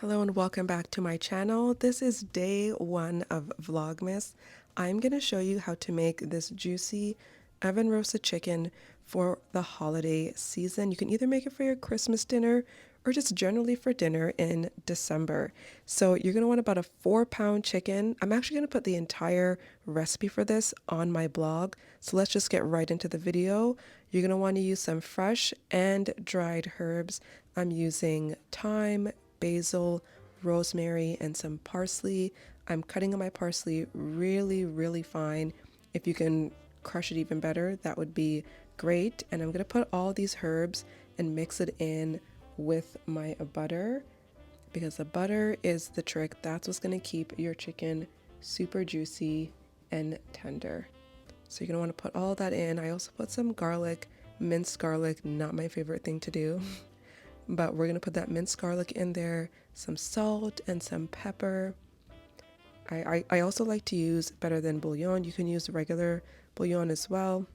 Hello and welcome back to my channel. This is day one of Vlogmas. I'm going to show you how to make this juicy oven roasted chicken for the holiday season. You can either make it for your Christmas dinner or just generally for dinner in December. So you're going to want about a 4-pound chicken. I'm actually going to put the entire recipe for this on my blog. So let's just get right into the video. You're going to want to use some fresh and dried herbs. I'm using thyme, basil, rosemary, and some parsley. I'm cutting my parsley really fine. If you can crush it even better, that would be great. And I'm going to put all these herbs and mix it in with my butter, because the butter is the trick. That's what's going to keep your chicken super juicy and tender. So you're going to want to put all that in. I also put some garlic, minced garlic, not my favorite thing to do. But we're going to put that minced garlic in there, some salt and some pepper. I also like to use better than bouillon. You can use regular bouillon as well.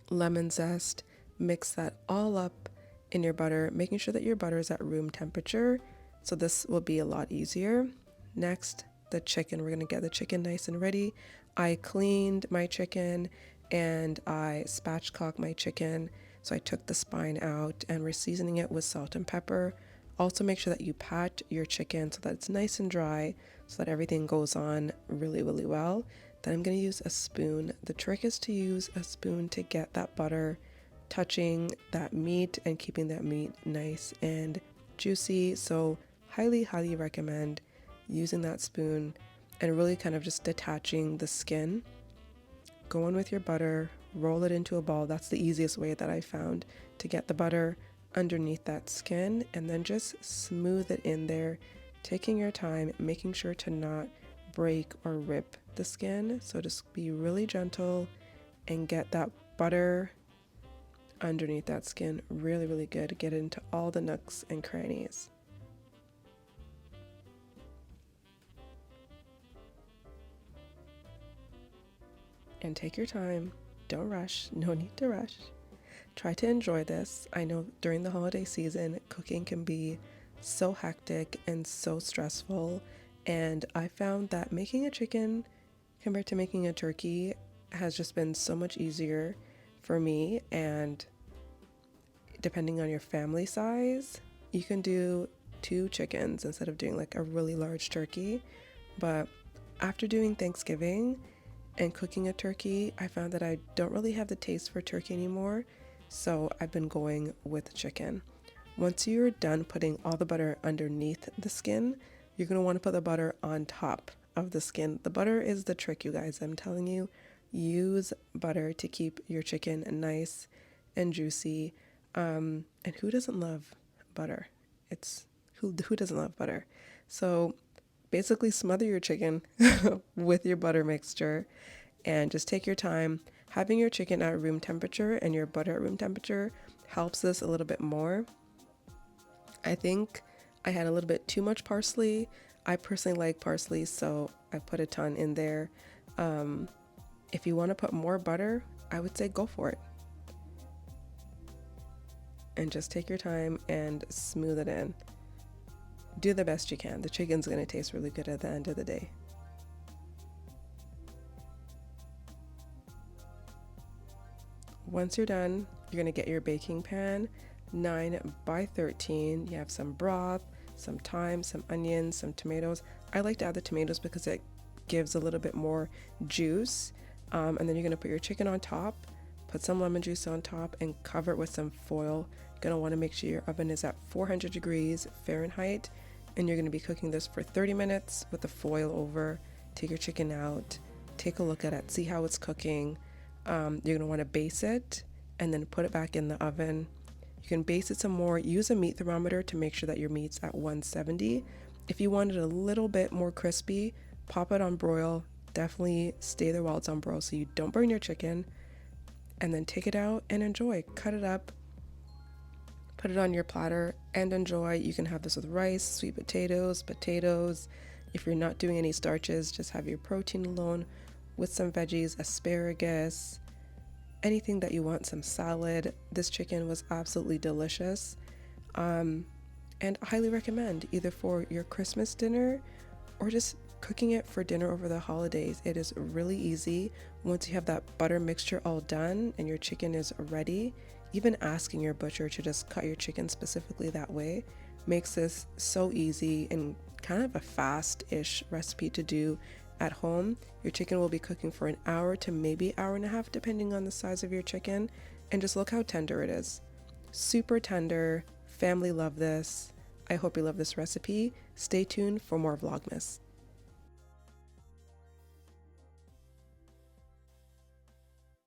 Lemon zest. Mix that all up in your butter, making sure that your butter is at room temperature. So this will be a lot easier. Next, the chicken. We're going to get the chicken nice and ready. I cleaned my chicken and I spatchcocked my chicken. So I took the spine out and we're seasoning it with salt and pepper. Also make sure that you pat your chicken so that it's nice and dry, so that everything goes on really well. Then I'm going to use a spoon. The trick is to use a spoon to get that butter touching that meat and keeping that meat nice and juicy. So highly recommend using that spoon and really kind of just detaching the skin. Go in with your butter, roll it into a ball. That's the easiest way that I found to get the butter underneath that skin, and then just smooth it in there, taking your time, making sure to not break or rip the skin. So just be really gentle and get that butter underneath that skin really good. Get it into all the nooks and crannies. And take your time. Don't rush. No need to rush. Try to enjoy this. I know during the holiday season, cooking can be so hectic and so stressful. And I found that making a chicken compared to making a turkey has just been so much easier for me. And depending on your family size, you can do 2 chickens instead of doing like a really large turkey. But after doing Thanksgiving and cooking a turkey, I found that I don't really have the taste for turkey anymore. So I've been going with chicken. Once you're done putting all the butter underneath the skin, you're going to want to put the butter on top of the skin. The butter is the trick, you guys. I'm telling you, use butter to keep your chicken nice and juicy. And who doesn't love butter? Who doesn't love butter? So basically smother your chicken with your butter mixture and just take your time. Having your chicken at room temperature and your butter at room temperature helps this a little bit more. I think I had a little bit too much parsley. I personally like parsley, so I put a ton in there. If you want to put more butter, I would say go for it. And just take your time and smooth it in. Do the best you can. The chicken's going to taste really good at the end of the day. Once you're done, you're going to get your baking pan, 9 by 13. You have some broth, some thyme, some onions, some tomatoes. I like to add the tomatoes because it gives a little bit more juice. And then you're going to put your chicken on top, put some lemon juice on top, and cover it with some foil. You're going to want to make sure your oven is at 400 degrees Fahrenheit. And you're going to be cooking this for 30 minutes with the foil over. Take your chicken out, take a look at it, see how it's cooking. You're going to want to baste it and then put it back in the oven. You can baste it some more. Use a meat thermometer to make sure that your meat's at 170. If you want it a little bit more crispy, pop it on broil. Definitely stay there while it's on broil so you don't burn your chicken. And then take it out and enjoy. Cut it up, put it on your platter and enjoy. You can have this with rice, sweet potatoes. If you're not doing any starches, just have your protein alone with some veggies, asparagus, anything that you want, some salad. This chicken was absolutely delicious. and I highly recommend either for your Christmas dinner or just cooking it for dinner over the holidays. It is really easy. Once you have that butter mixture all done and your chicken is ready, even asking your butcher to just cut your chicken specifically that way makes this so easy and kind of a fast-ish recipe to do at home. Your chicken will be cooking for an hour to maybe hour and a half depending on the size of your chicken, and just look how tender it is. Super tender. Family love this. I hope you love this recipe. Stay tuned for more Vlogmas.